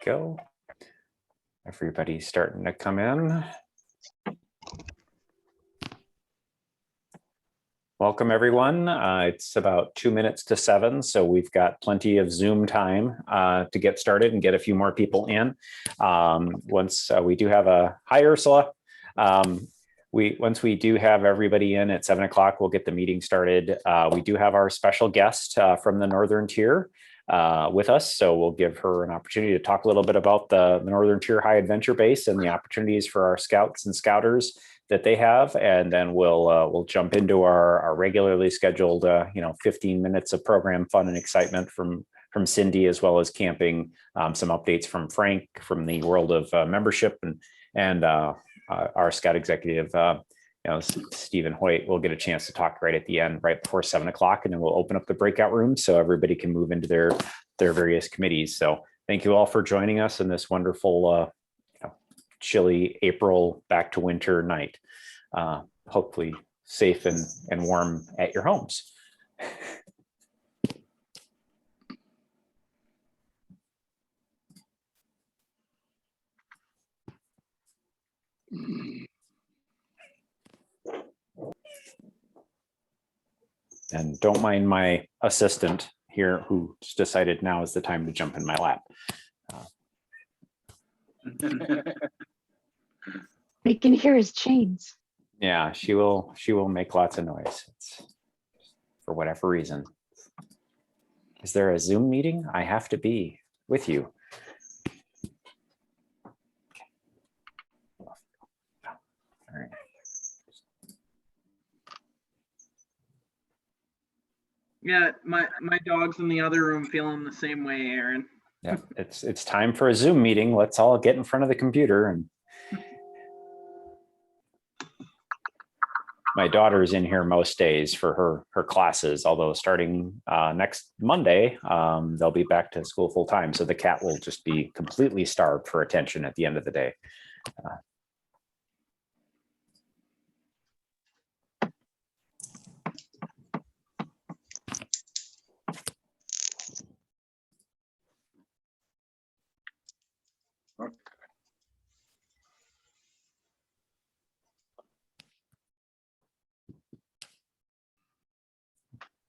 go. Everybody's starting to come in. Welcome, everyone. It's about 2 minutes to 7, so we've got plenty of Zoom time to get started and get a few more people in. Once we do have hi, Ursula. Once we do have everybody in at 7 o'clock, we'll get the meeting started. We do have our special guest from the Northern Tier with us, so we'll give her an opportunity to talk a little bit about the Northern Tier High Adventure Base and the opportunities for our scouts and scouters that they have, and then we'll jump into our regularly scheduled 15 minutes of program fun and excitement from Cindy, as well as camping, some updates from Frank from the world of membership, and our scout executive Stephen Hoyt will get a chance to talk right at the end, right before 7 o'clock, and then we'll open up the breakout room so everybody can move into their various committees. So thank you all for joining us in this wonderful chilly April back to winter night. Hopefully safe and warm at your homes. And don't mind my assistant here who decided now is the time to jump in my lap. We can hear his chains. Yeah, she will make lots of noise. It's, for whatever reason. Is there a Zoom meeting? I have to be with you. All right. Yeah, my dog's in the other room feeling the same way, Aaron. Yeah, it's time for a Zoom meeting. Let's all get in front of the computer. And my daughter is in here most days for her classes, although starting next Monday, they'll be back to school full time. So the cat will just be completely starved for attention at the end of the day.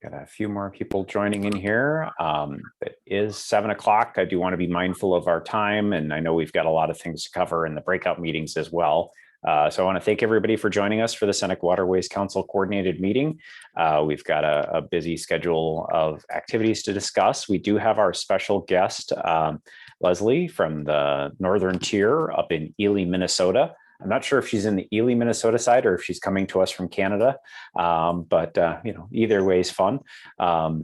Got a few more people joining in here. It is 7 o'clock. I do want to be mindful of our time, and I know we've got a lot of things to cover in the breakout meetings as well. So I want to thank everybody for joining us for the Seneca Waterways Council coordinated meeting. We've got a busy schedule of activities to discuss. We do have our special guest, Leslie from the Northern Tier up in Ely, Minnesota. I'm not sure if she's in the Ely, Minnesota side or if she's coming to us from Canada, but either way is fun. I'm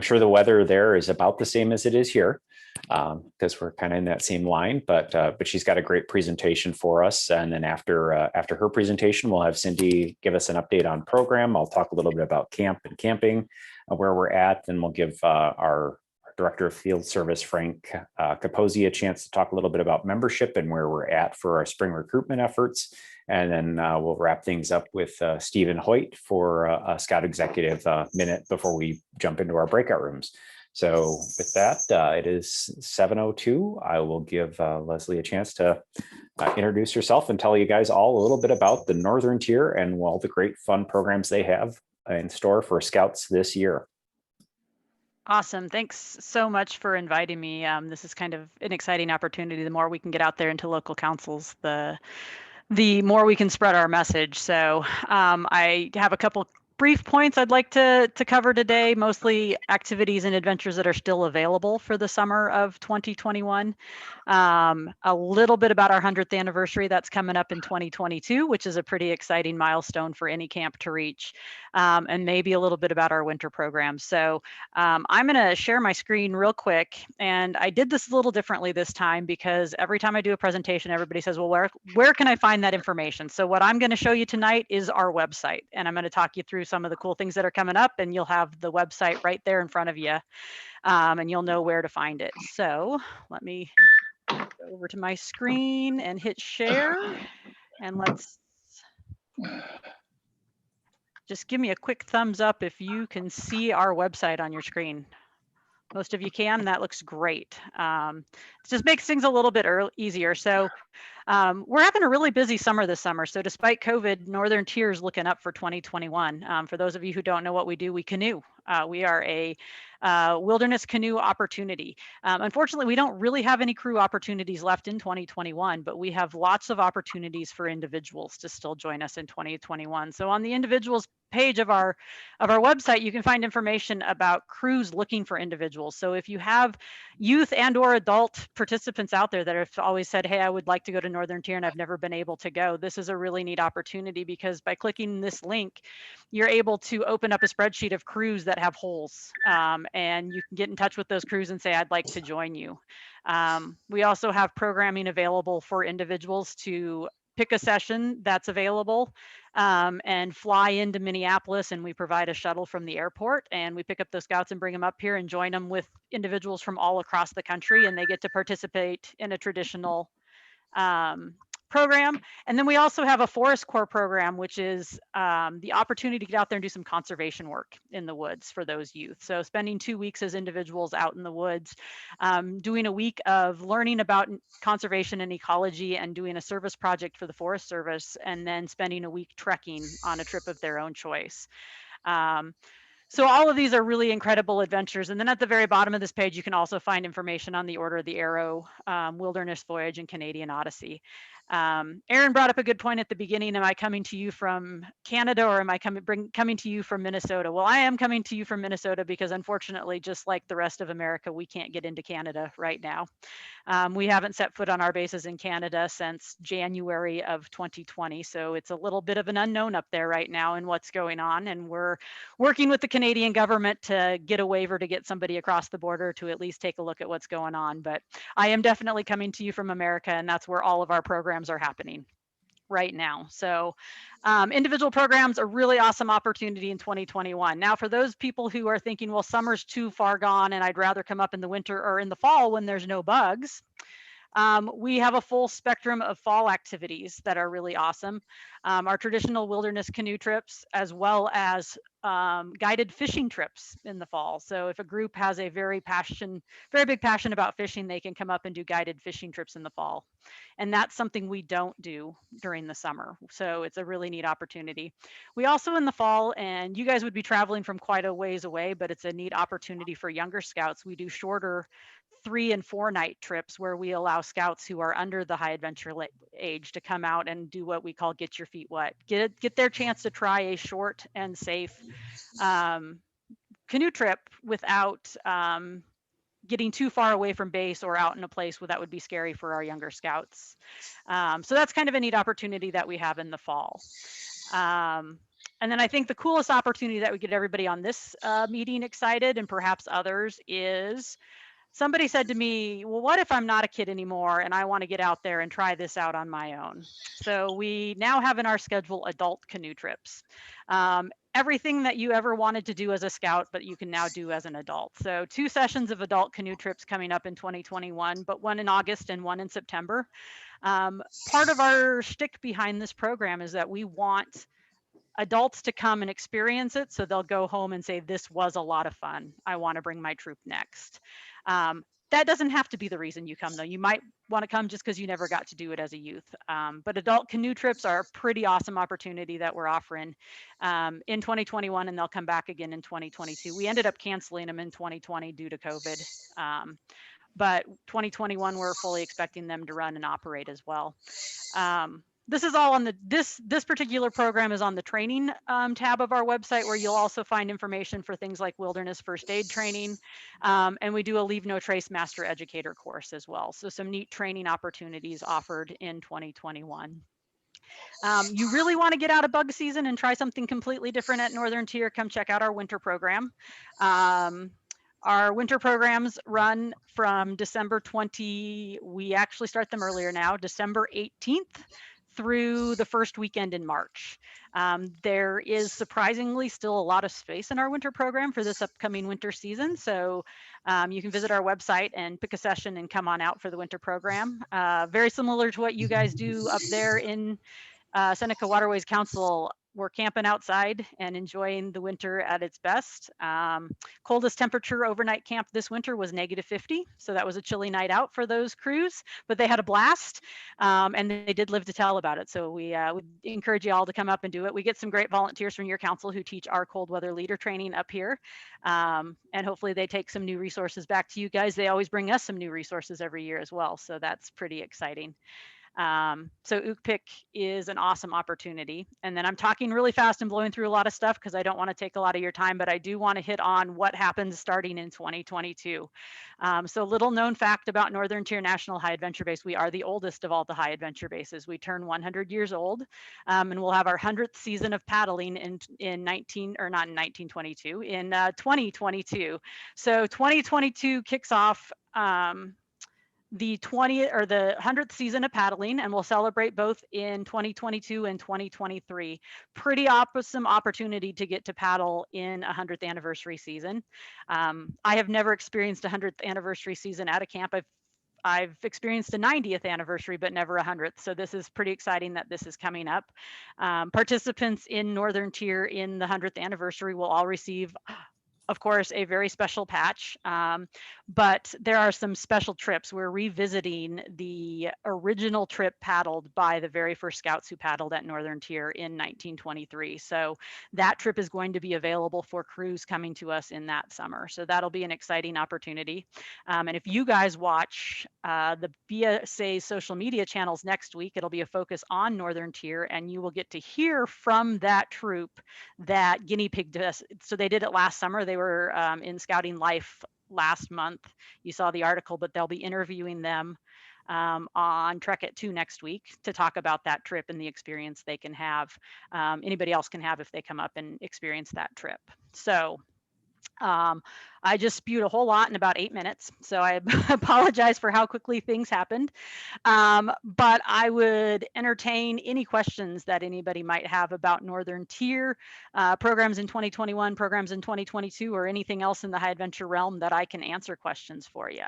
sure the weather there is about the same as it is here, because we're kind of in that same line. But she's got a great presentation for us, and then after her presentation, we'll have Cindy give us an update on program. I'll talk a little bit about camp and camping, where we're at, then we'll give our Director of Field Service, Frank Capozzi, a chance to talk a little bit about membership and where we're at for our spring recruitment efforts. And then we'll wrap things up with Stephen Hoyt for a Scout Executive minute before we jump into our breakout rooms. So with that, it is 7:02. I will give Leslie a chance to introduce herself and tell you guys all a little bit about the Northern Tier and all the great fun programs they have in store for Scouts this year. Awesome. Thanks so much for inviting me. This is kind of an exciting opportunity. The more we can get out there into local councils, the more we can spread our message. So I have a couple brief points I'd like to cover today, mostly activities and adventures that are still available for the summer of 2021. A little bit about our 100th anniversary that's coming up in 2022, which is a pretty exciting milestone for any camp to reach, and maybe a little bit about our winter program. So I'm going to share my screen real quick, and I did this a little differently this time because every time I do a presentation, everybody says, well, where can I find that information? So what I'm going to show you tonight is our website, and I'm going to talk you through some of the cool things that are coming up, and you'll have the website right there in front of you, and you'll know where to find it. So let me go over to my screen and hit share, and let's just give me a quick thumbs up if you can see our website on your screen. Most of you can, that looks great. It just makes things a little bit easier. So we're having a really busy summer this summer. So despite COVID, Northern Tier is looking up for 2021. For those of you who don't know what we do, we canoe. We are a wilderness canoe opportunity. Unfortunately, we don't really have any crew opportunities left in 2021, but we have lots of opportunities for individuals to still join us in 2021. So on the individuals page of our website, you can find information about crews looking for individuals. So if you have youth and or adult participants out there that have always said, hey, I would like to go to Northern Tier and I've never been able to go, this is a really neat opportunity, because by clicking this link, you're able to open up a spreadsheet of crews that have holes, and you can get in touch with those crews and say, I'd like to join you. We also have programming available for individuals to pick a session that's available and fly into Minneapolis, and we provide a shuttle from the airport, and we pick up those scouts and bring them up here and join them with individuals from all across the country, and they get to participate in a traditional program. And then we also have a Forest Corps program, which is the opportunity to get out there and do some conservation work in the woods for those youth. So spending 2 weeks as individuals out in the woods, doing a week of learning about conservation and ecology and doing a service project for the Forest Service, and then spending a week trekking on a trip of their own choice. So all of these are really incredible adventures. And then at the very bottom of this page, you can also find information on the Order of the Arrow, Wilderness Voyage, and Canadian Odyssey. Aaron brought up a good point at the beginning. Am I coming to you from Canada, or am I coming to you from Minnesota? Well, I am coming to you from Minnesota because, unfortunately, just like the rest of America, we can't get into Canada right now. We haven't set foot on our bases in Canada since January of 2020. So it's a little bit of an unknown up there right now in what's going on. And we're working with the Canadian government to get a waiver to get somebody across the border to at least take a look at what's going on. But I am definitely coming to you from America, and that's where all of our programs are happening right now. So individual programs, a really awesome opportunity in 2021. Now, for those people who are thinking, well, summer's too far gone and I'd rather come up in the winter or in the fall when there's no bugs, we have a full spectrum of fall activities that are really awesome. Our traditional wilderness canoe trips, as well as guided fishing trips in the fall. So if a group has a very big passion about fishing, they can come up and do guided fishing trips in the fall. And that's something we don't do during the summer. So it's a really neat opportunity. We also, in the fall, and you guys would be traveling from quite a ways away, but it's a neat opportunity for younger scouts. We do shorter 3 and 4 night trips where we allow scouts who are under the high adventure age to come out and do what we call get your feet wet, get their chance to try a short and safe canoe trip without getting too far away from base or out in a place where that would be scary for our younger scouts. So that's kind of a neat opportunity that we have in the fall. And then I think the coolest opportunity that would get everybody on this meeting excited, and perhaps others, is somebody said to me, well, what if I'm not a kid anymore and I want to get out there and try this out on my own? So we now have in our schedule adult canoe trips. Everything that you ever wanted to do as a scout, but you can now do as an adult. So 2 sessions of adult canoe trips coming up in 2021, but one in August and one in September. Part of our shtick behind this program is that we want adults to come and experience it, so they'll go home and say, this was a lot of fun. I want to bring my troop next. That doesn't have to be the reason you come, though. You might want to come just because you never got to do it as a youth. But adult canoe trips are a pretty awesome opportunity that we're offering in 2021, and they'll come back again in 2022. We ended up canceling them in 2020 due to COVID. But 2021, we're fully expecting them to run and operate as well. This is all on the, this particular program is on the training tab of our website, where you'll also find information for things like wilderness first aid training. And we do a Leave No Trace Master Educator course as well. So some neat training opportunities offered in 2021. You really want to get out of bug season and try something completely different at Northern Tier, come check out our winter program. Our winter programs run from December 20, we actually start them earlier now, December 18th. Through the first weekend in March. There is surprisingly still a lot of space in our winter program for this upcoming winter season. So you can visit our website and pick a session and come on out for the winter program. Very similar to what you guys do up there in Seneca Waterways Council. we're camping outside and enjoying the winter at its best. Coldest temperature overnight camp this winter was -50. So that was a chilly night out for those crews, but they had a blast, and they did live to tell about it. So we would encourage you all to come up and do it. We get some great volunteers from your council who teach our cold weather leader training up here. And hopefully they take some new resources back to you guys. They always bring us some new resources every year as well. So that's pretty exciting. So UKPIC is an awesome opportunity. And then I'm talking really fast and blowing through a lot of stuff because I don't want to take a lot of your time, but I do want to hit on what happens starting in 2022. So little known fact about Northern Tier National High Adventure Base, we are the oldest of all the high adventure bases. We turn 100 years old, and we'll have our 100th season of paddling in 2022. So 2022 kicks off the 100th season of paddling, and we'll celebrate both in 2022 and 2023. Pretty awesome opportunity to get to paddle in a 100th anniversary season. I have never experienced a 100th anniversary season at a camp. I've experienced a 90th anniversary, but never a 100th. So this is pretty exciting that this is coming up. Participants in Northern Tier in the 100th anniversary will all receive, of course, a very special patch, but there are some special trips. We're revisiting the original trip paddled by the very first scouts who paddled at Northern Tier in 1923. So that trip is going to be available for crews coming to us in that summer. So that'll be an exciting opportunity. And if you guys watch the BSA social media channels next week, it'll be a focus on Northern Tier, and you will get to hear from that troop that guinea pig does. So they did it last summer. They were in Scouting Life last month. You saw the article, but they'll be interviewing them on Trek at 2 next week to talk about that trip and the experience they can have. Anybody else can have if they come up and experience that trip. So I just spewed a whole lot in about 8 minutes, so I apologize for how quickly things happened. But I would entertain any questions that anybody might have about Northern Tier programs in 2021, programs in 2022, or anything else in the high adventure realm that I can answer questions for you.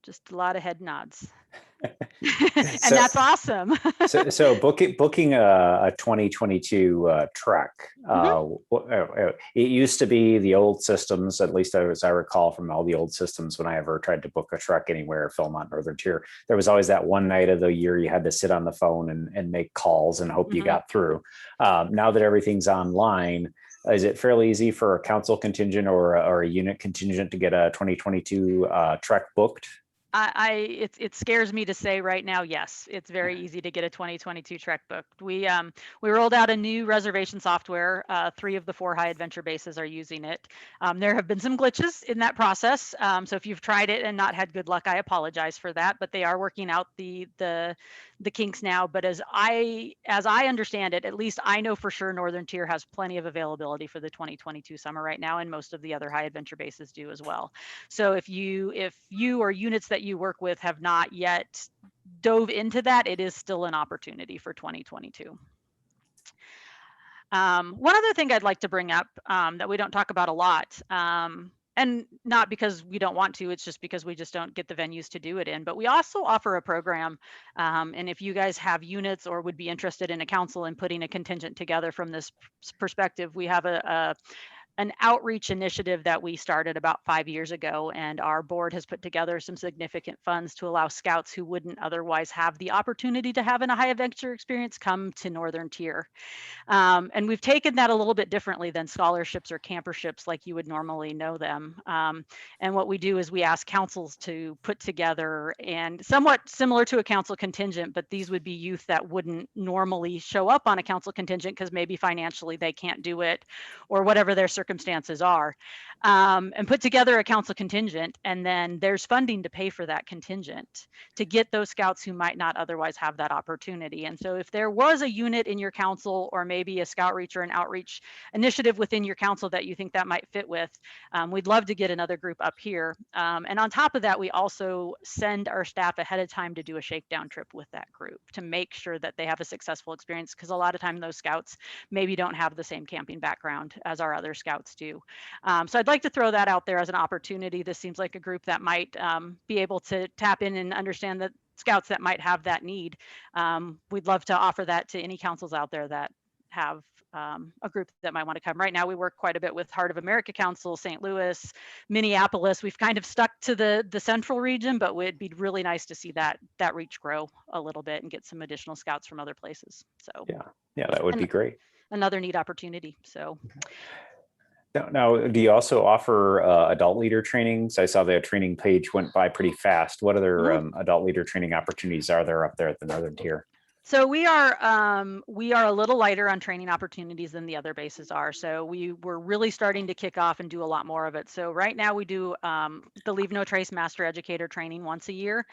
Just a lot of head nods. And So- that's awesome. So booking a 2022 trek. It used to be the old systems, at least as I recall from all the old systems, when I ever tried to book a trek anywhere, Philmont, Northern Tier, there was always that one night of the year you had to sit on the phone and make calls and hope you got through. Now that everything's online, is it fairly easy for a council contingent or a unit contingent to get a 2022 trek booked? It scares me to say right now, yes, it's very easy to get a 2022 trek booked. We rolled out a new reservation software. 3 of the 4 high adventure bases are using it. There have been some glitches in that process. So if you've tried it and not had good luck, I apologize for that, but they are working out the kinks now. But as I understand it, at least I know for sure Northern Tier has plenty of availability for the 2022 summer right now, and most of the other high adventure bases do as well. So if you or units that you work with have not yet dove into that, it is still an opportunity for 2022. One other thing I'd like to bring up that we don't talk about a lot, and not because we don't want to, it's just because we just don't get the venues to do it in, but we also offer a program. And if you guys have units or would be interested in a council and putting a contingent together from this perspective, we have an outreach initiative that we started about 5 years ago, and our board has put together some significant funds to allow scouts who wouldn't otherwise have the opportunity to have a high adventure experience come to Northern Tier. And we've taken that a little bit differently than scholarships or camperships like you would normally know them. And what we do is we ask councils to put together, and somewhat similar to a council contingent, but these would be youth that wouldn't normally show up on a council contingent because maybe financially they can't do it or whatever their circumstances are, and put together a council contingent, and then there's funding to pay for that contingent to get those scouts who might not otherwise have that opportunity. And so if there was a unit in your council, or maybe a scout reach or an outreach initiative within your council that you think that might fit with, we'd love to get another group up here. And on top of that, we also send our staff ahead of time to do a shakedown trip with that group to make sure that they have a successful experience, because a lot of time those scouts maybe don't have the same camping background as our other scouts Scouts do. So I'd like to throw that out there as an opportunity. This seems like a group that might be able to tap in and understand that Scouts that might have that need. We'd love to offer that to any councils out there that have a group that might want to come. Right now, we work quite a bit with Heart of America Council, St. Louis, Minneapolis. We've kind of stuck to the central region, but it'd be really nice to see that reach grow a little bit and get some additional Scouts from other places. So Yeah, that would be great. Another neat opportunity. So Now, do you also offer adult leader trainings? I saw the training page went by pretty fast. What other adult leader training opportunities are there up there at the Northern Tier? So we are a little lighter on training opportunities than the other bases are. So we're really starting to kick off and do a lot more of it. So right now we do the Leave No Trace Master Educator training once a year.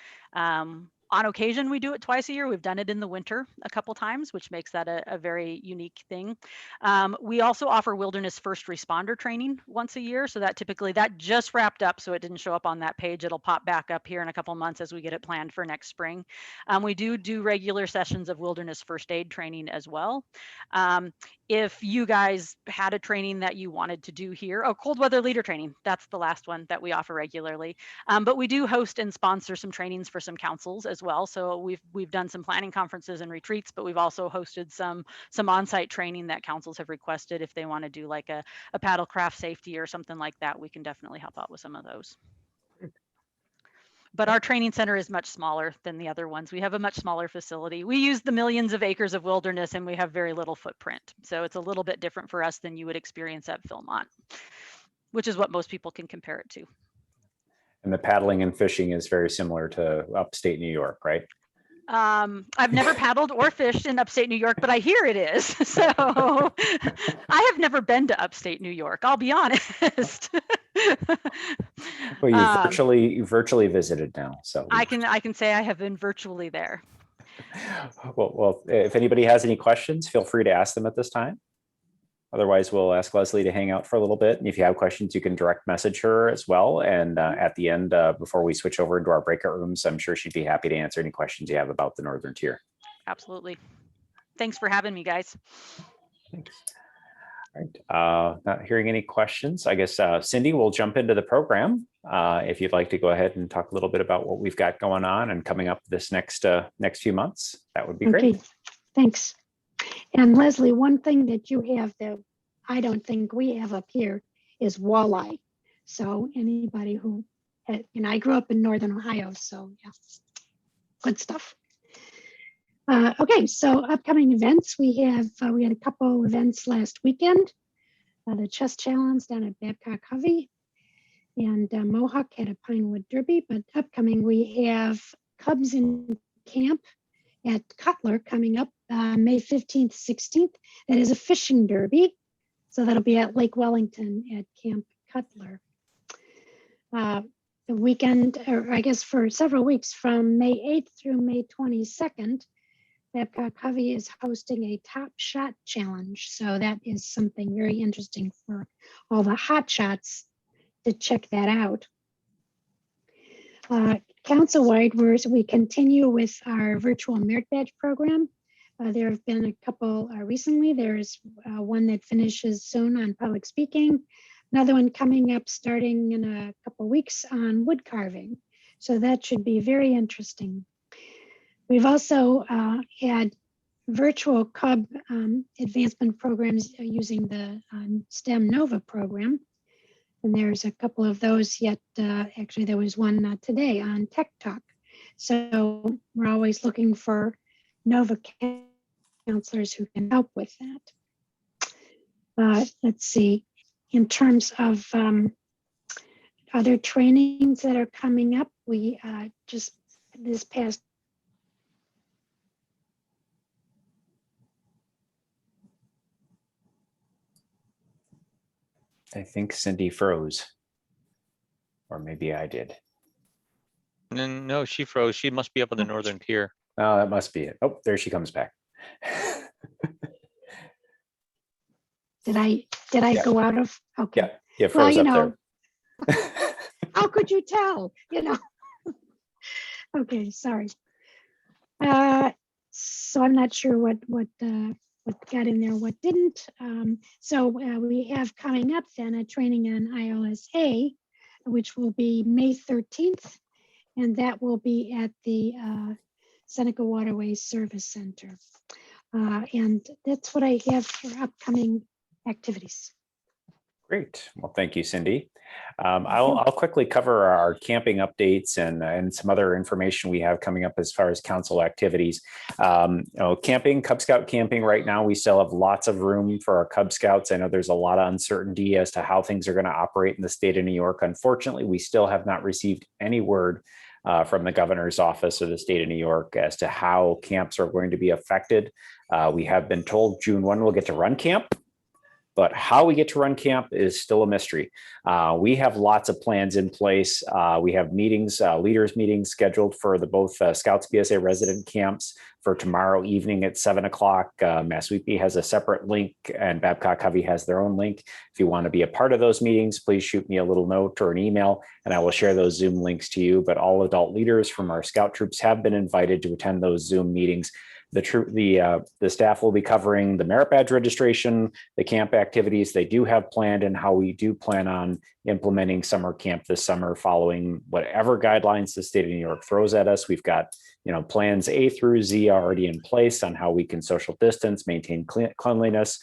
On occasion, we do it twice a year. We've done it in the winter a couple times, which makes that a very unique thing. We also offer wilderness first responder training once a year. So that just wrapped up, so it didn't show up on that page. It'll pop back up here in a couple months as we get it planned for next spring. We do regular sessions of wilderness first aid training as well. If you guys had a training that you wanted to do here, cold weather leader training, that's the last one that we offer regularly. But we do host and sponsor some trainings for some councils as well. So we've done some planning conferences and retreats, but we've also hosted some on-site training that councils have requested. If they want to do like a paddle craft safety or something like that, we can definitely help out with some of those. But our training center is much smaller than the other ones. We have a much smaller facility. We use the millions of acres of wilderness and we have very little footprint. So it's a little bit different for us than you would experience at Philmont, which is what most people can compare it to. And the paddling and fishing is very similar to upstate New York, right? I've never paddled or fished in upstate New York, but I hear it is. So I have never been to upstate New York, I'll be honest. Well, you virtually visited now, so I can say I have been virtually there. Well, if anybody has any questions, feel free to ask them at this time. Otherwise, we'll ask Leslie to hang out for a little bit. And if you have questions, you can direct message her as well. And at the end, before we switch over into our breakout rooms, I'm sure she'd be happy to answer any questions you have about the Northern Tier. Absolutely. Thanks for having me, guys. Thanks. All right. Not hearing any questions. I guess, Cindy, we'll jump into the program. If you'd like to go ahead and talk a little bit about what we've got going on and coming up this next few months, that would be great. Thanks. And Leslie, one thing that you have that I don't think we have up here is walleye. So anybody who, and I grew up in Northern Ohio, so yeah, good stuff. Okay, so upcoming events, we had a couple events last weekend. The Chess Challenge down at Babcock-Hovey, and Mohawk had a Pinewood Derby. But upcoming, we have Cubs in Camp at Cutler coming up May 15th, 16th. That is a fishing derby. So that'll be at Lake Wellington at Camp Cutler. The weekend, or I guess for several weeks from May 8th through May 22nd, Babcock-Hovey is hosting a Top Shot Challenge. So that is something very interesting for all the hot shots to check that out. Council-wide, we continue with our virtual Merit Badge program. There have been a couple recently. There's one that finishes soon on public speaking, another one coming up starting in a couple weeks on wood carving. So that should be very interesting. We've also had virtual Cub advancement programs using the STEM Nova program. And there's a couple of those yet. Actually, there was one today on Tech Talk. So we're always looking for Nova counselors who can help with that. Let's see, in terms of other trainings that are coming up, we just this past I think Cindy froze, or maybe I did. No, she froze. She must be up on the Northern Tier. Oh, that must be it. Oh, there she comes back. Did I go out of? Okay. Yeah, yeah, froze well, up there. How could you tell? Okay, sorry. So I'm not sure what what got in there, what didn't. So we have coming up then a training on ILSA, which will be May 13th, and that will be at the Seneca Waterways Service Center. And that's what I have for upcoming activities. Great. Well, thank you, Cindy. I'll quickly cover our camping updates and some other information we have coming up as far as council activities. Camping, Cub Scout camping right now, we still have lots of room for our Cub Scouts. I know there's a lot of uncertainty as to how things are going to operate in the state of New York. Unfortunately, we still have not received any word from the governor's office or the state of New York as to how camps are going to be affected. We have been told June 1 we'll get to run camp, but how we get to run camp is still a mystery. We have lots of plans in place. We have meetings, leaders meetings scheduled for the both Scouts BSA resident camps for tomorrow evening at 7 o'clock. Massweepy has a separate link and Babcock Covey has their own link. If you want to be a part of those meetings, please shoot me a little note or an email and I will share those Zoom links to you. But all adult leaders from our Scout troops have been invited to attend those Zoom meetings. The staff will be covering the merit badge registration, the camp activities they do have planned, and how we do plan on implementing summer camp this summer, following whatever guidelines the state of New York throws at us. We've got plans A through Z already in place on how we can social distance, maintain cleanliness,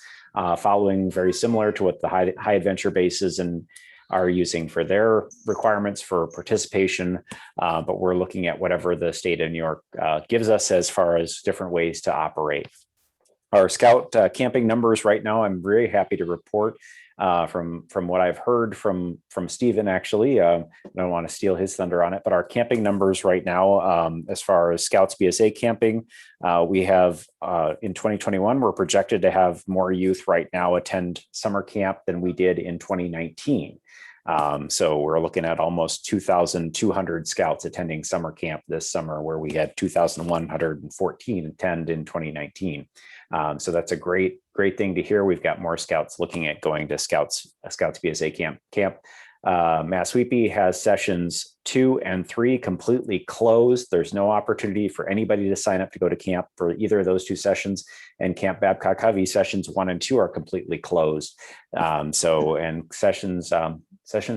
following very similar to what the high adventure bases and are using for their requirements for participation, but we're looking at whatever the state of New York gives us as far as different ways to operate. Our Scout camping numbers right now, I'm very happy to report from what I've heard from Stephen, actually. I don't want to steal his thunder on it, but our camping numbers right now, as far as Scouts BSA camping, we have in 2021, we're projected to have more youth right now attend summer camp than we did in 2019. So we're looking at almost 2,200 Scouts attending summer camp this summer, where we had 2,114 attend in 2019. So that's a great thing to hear. We've got more Scouts looking at going to Scouts BSA camp. Massweepy has sessions 2 and 3 completely closed. There's no opportunity for anybody to sign up to go to camp for either of those 2 sessions. And Camp Babcock Covey sessions 1 and 2 are completely closed. And sessions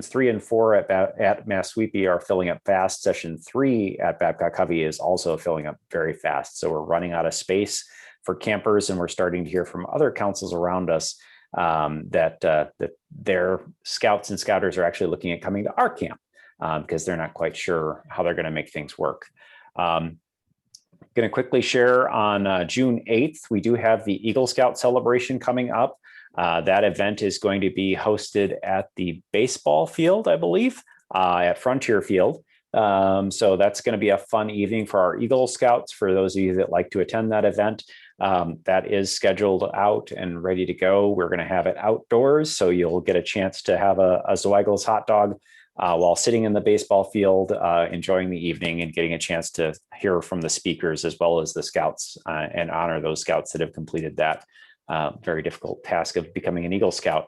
3 and 4 at Massweepy are filling up fast. Session 3 at Babcock Covey is also filling up very fast. So we're running out of space for campers, and we're starting to hear from other councils around us that their Scouts and Scouters are actually looking at coming to our camp because they're not quite sure how they're going to make things work. Going to quickly share on June 8th, we do have the Eagle Scout celebration coming up. That event is going to be hosted at the baseball field, I believe, at Frontier Field. So that's going to be a fun evening for our Eagle Scouts, for those of you that like to attend that event. That is scheduled out and ready to go. We're going to have it outdoors, so you'll get a chance to have a Zweigle's hot dog while sitting in the baseball field, enjoying the evening and getting a chance to hear from the speakers as well as the Scouts and honor those Scouts that have completed that very difficult task of becoming an Eagle Scout.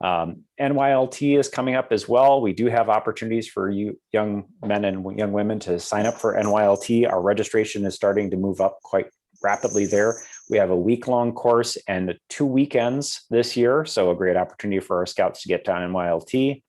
NYLT is coming up as well. We do have opportunities for you young men and young women to sign up for NYLT. Our registration is starting to move up quite rapidly there. We have a week-long course and 2 weekends this year, so a great opportunity for our Scouts to get to NYLT.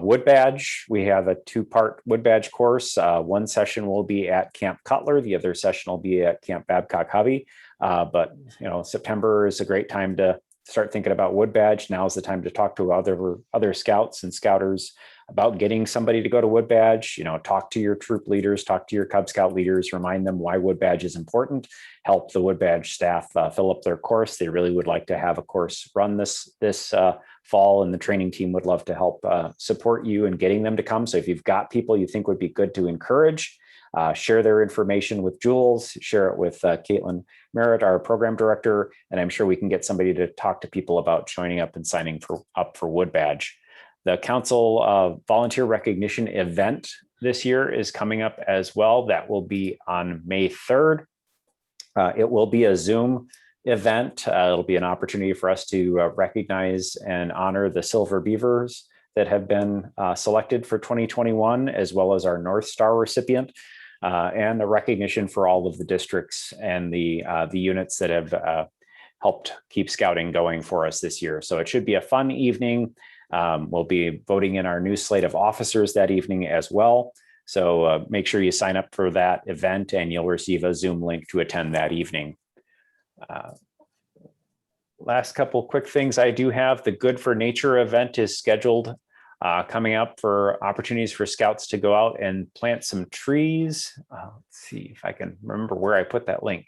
Wood Badge, we have a 2-part Wood Badge course. One session will be at Camp Cutler, the other session will be at Camp Babcock Covey. But September is a great time to start thinking about Wood Badge. Now is the time to talk to other Scouts and Scouters about getting somebody to go to Wood Badge. Talk to your troop leaders, talk to your Cub Scout leaders, remind them why Wood Badge is important, help the Wood Badge staff fill up their course. They really would like to have a course run this fall, and the training team would love to help support you in getting them to come. So if you've got people you think would be good to encourage, share their information with Jules, share it with Caitlin Merritt, our program director, and I'm sure we can get somebody to talk to people about joining up and signing up for Wood Badge. The council volunteer recognition event this year is coming up as well. That will be on May 3rd. It will be a Zoom event. It'll be an opportunity for us to recognize and honor the Silver Beavers that have been selected for 2021, as well as our North Star recipient, and a recognition for all of the districts and the units that have helped keep scouting going for us this year. So it should be a fun evening. We'll be voting in our new slate of officers that evening as well. So make sure you sign up for that event and you'll receive a Zoom link to attend that evening. Last couple quick things I do have. The Good for Nature event is scheduled coming up for opportunities for scouts to go out and plant some trees. Let's see if I can remember where I put that link.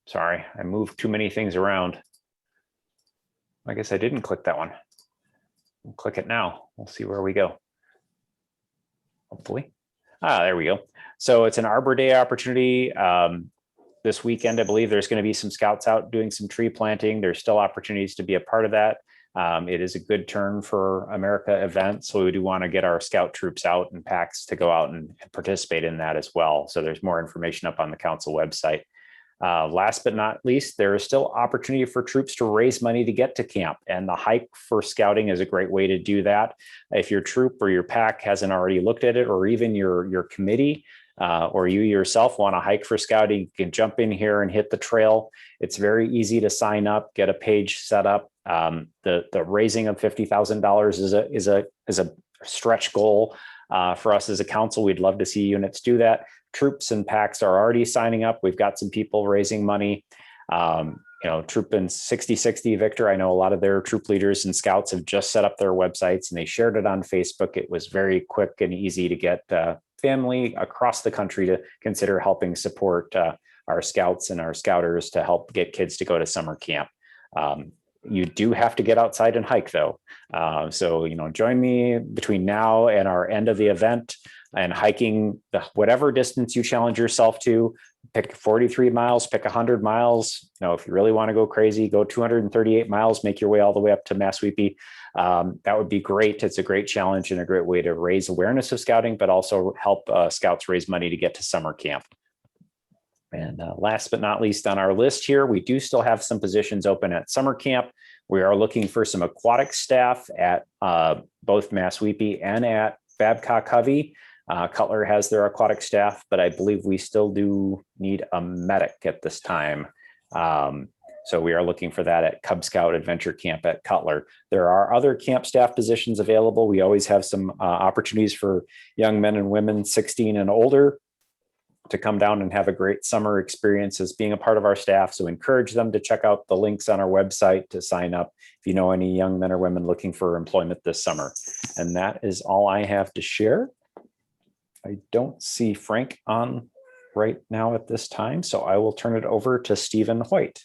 Sorry, I moved too many things around. I guess I didn't click that one. We'll click it now. We'll see where we go. Hopefully. There we go. So it's an Arbor Day opportunity. This weekend, I believe there's going to be some scouts out doing some tree planting. There's still opportunities to be a part of that. It is a good turn for America event. So we do want to get our scout troops out and packs to go out and participate in that as well. So there's more information up on the council website. Last but not least, there is still opportunity for troops to raise money to get to camp, and the hike for scouting is a great way to do that. If your troop or your pack hasn't already looked at it, or even your committee or you yourself want to hike for scouting, you can jump in here and hit the trail. It's very easy to sign up, get a page set up. The raising of $50,000 is a stretch goal for us as a council. We'd love to see units do that. Troops and packs are already signing up. We've got some people raising money. Troop in 6060, Victor, I know a lot of their troop leaders and scouts have just set up their websites and they shared it on Facebook. It was very quick and easy to get family across the country to consider helping support our scouts and our scouters to help get kids to go to summer camp. You do have to get outside and hike though. So join me between now and our end of the event and hiking whatever distance you challenge yourself to. Pick 43 miles, pick 100 miles. If you really want to go crazy, go 238 miles, make your way all the way up to Massweepie. That would be great. It's a great challenge and a great way to raise awareness of scouting, but also help scouts raise money to get to summer camp. And last but not least on our list here, we do still have some positions open at summer camp. We are looking for some aquatic staff at both Massweepie and at Babcock-Hovey. Cutler has their aquatic staff, but I believe we still do need a medic at this time. So we are looking for that at Cub Scout Adventure Camp at Cutler. There are other camp staff positions available. We always have some opportunities for young men and women 16 and older to come down and have a great summer experience as being a part of our staff. So encourage them to check out the links on our website to sign up if you know any young men or women looking for employment this summer. And that is all I have to share. I don't see Frank on right now at this time, so I will turn it over to Stephen Hoyt.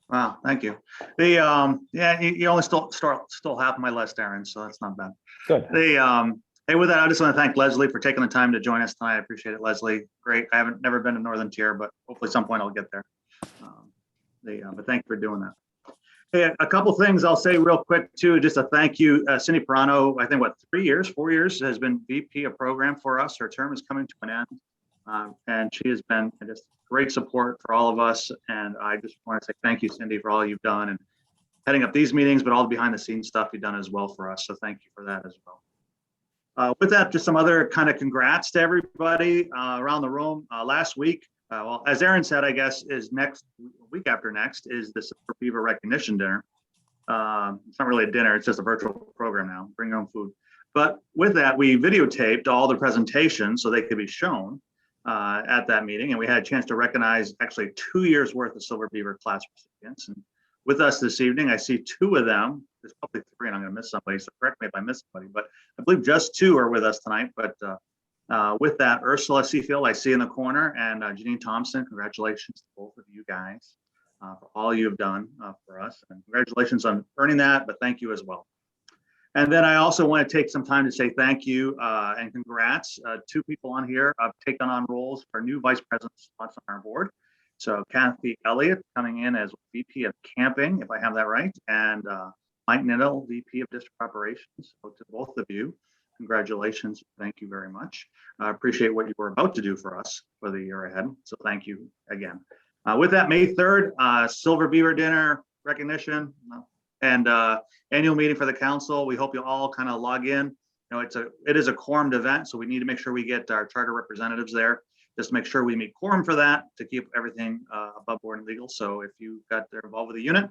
Wow, thank you. You only stole half of my list, Aaron, so that's not bad. Good. Hey, with that, I just want to thank Leslie for taking the time to join us tonight. I appreciate it, Leslie. Great. I haven't never been to Northern Tier, but hopefully some point I'll get there. But thank you for doing that. Hey, a couple things I'll say real quick too. Just a thank you, Cindy Pirano. I think 4 years has been VP of program for us. Her term is coming to an end, and she has been just great support for all of us. And I just want to say thank you, Cindy, for all you've done and heading up these meetings, but all the behind the scenes stuff you've done as well for us. So thank you for that as well. With that, just some other kind of congrats to everybody around the room. Last week, well, as Aaron said, I guess is week after next is the Silver Beaver recognition dinner. It's not really a dinner, it's just a virtual program now, bring your own food. But with that, we videotaped all the presentations so they could be shown at that meeting. And we had a chance to recognize actually 2 years worth of Silver Beaver class recipients. And with us this evening, I see 2 of them. There's probably 3 and I'm gonna miss somebody, so correct me if I miss somebody, but I believe just 2 are with us tonight. But with that, Ursula Seafield, I see in the corner, and Janine Thompson, congratulations to both of you guys for all you've done for us. And congratulations on earning that, but thank you as well. And then I also want to take some time to say thank you and congrats. 2 people on here have taken on roles for new vice president spots on our board. So Kathy Elliott coming in as VP of camping, if I have that right, and Mike Niddle, VP of district operations. So to both of you, congratulations. Thank you very much. I appreciate what you were about to do for us for the year ahead. So thank you again. With that, May 3rd, Silver Beaver dinner recognition and annual meeting for the council. We hope you all kind of log in. It is a quorumed event, so we need to make sure we get our charter representatives there. Just make sure we meet quorum for that to keep everything above board and legal. So if you got there involved with a unit,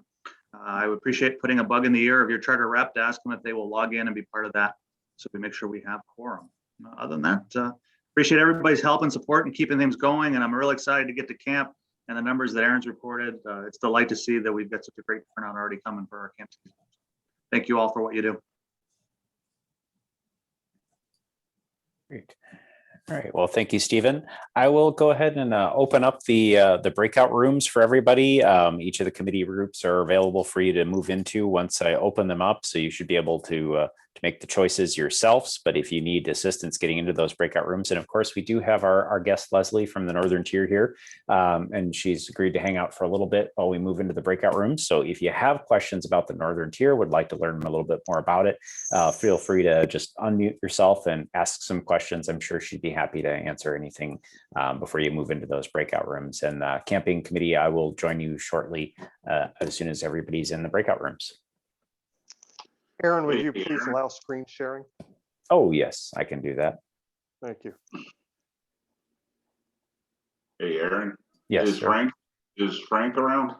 I would appreciate putting a bug in the ear of your charter rep to ask them if they will log in and be part of that. So we make sure we have quorum. Other than that, appreciate everybody's help and support and keeping things going. And I'm really excited to get to camp and the numbers that Aaron's reported. It's a delight to see that we've got such a great turnout already coming for our camp season. Thank you all for what you do. Great. All right. Well, thank you, Stephen. I will go ahead and open up the breakout rooms for everybody. Each of the committee groups are available for you to move into once I open them up. So you should be able to make the choices yourselves. But if you need assistance getting into those breakout rooms, and of course, we do have our guest Leslie from the Northern Tier here, and she's agreed to hang out for a little bit while we move into the breakout rooms. So if you have questions about the Northern Tier, would like to learn a little bit more about it, feel free to just unmute yourself and ask some questions. I'm sure she'd be happy to answer anything before you move into those breakout rooms. And camping committee, I will join you shortly as soon as everybody's in the breakout rooms. Aaron, would you please allow screen sharing? Oh, yes, I can do that. Thank you. Hey, Aaron. Yes, Is sir. Frank around?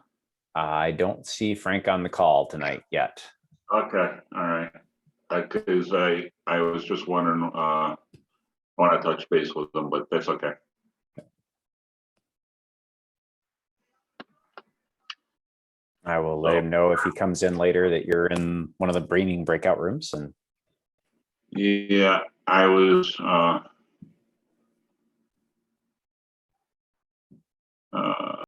I don't see Frank on the call tonight yet. Okay, all right. Because I was just wondering, want to touch base with them, but that's okay. I will let him know if he comes in later that you're in one of the braining breakout rooms. And Yeah, I was